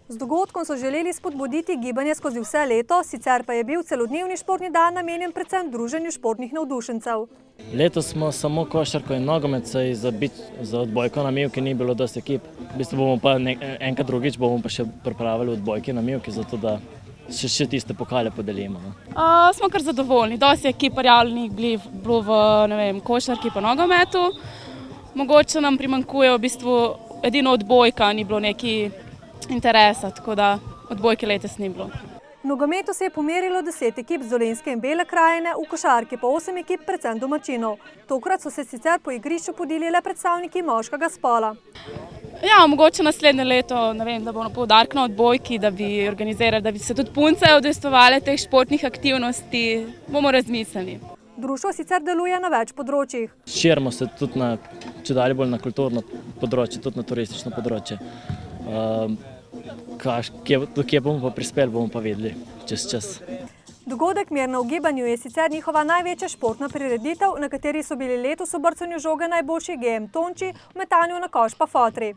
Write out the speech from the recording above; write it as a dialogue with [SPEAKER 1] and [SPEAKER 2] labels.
[SPEAKER 1] Z dogodkom so želeli spodbuditi gibanje skozi vse leto, sicer pa je bil celodnevni športni dan namenjen predvsem druženju športnih navdušencev.
[SPEAKER 2] Letos smo samo košarko in nogomet, saj za odbojko na mivki ni bilo dosti ekip. V bistvu bomo pa enkrat drugič bomo pa še pripravili odbojke na mivki, zato da še tiste pokale podelimo.
[SPEAKER 3] Smo kar zadovoljni. Dosti ekip prijavljenih bilo v košarki pa nogometu. Mogoče nam primanjkuje v bistvu edino odbojka, ni bilo neki interesa, tako da odbojke letos ni bilo.
[SPEAKER 1] V nogometu se je pomerilo 10 ekip z Dolenjske in Bele krajine, v košarki pa 8 ekip predvsem domačinov. Tokrat so se sicer po igrišču podili le predstavniki moškega spola.
[SPEAKER 3] Ja, mogoče naslednje leto, da bomo poudarek na odbojki, da bi organizirali, da bi se tudi punce udejstvovale teh športnih aktivnosti, bomo razmislili.
[SPEAKER 1] Društvo sicer deluje na več področjih.
[SPEAKER 2] Širimo se tudi čedalje bolj na kulturno področje, tudi na turistično področje. Do kje bomo pa prispeli, bomo pa videli čez čas.
[SPEAKER 1] Dogodek Mirno v gibanju je sicer njihova največja športna prireditev, na kateri so bili letos v brcanju žoge najboljši GM Tonči, v metanju na koš pa Fotri.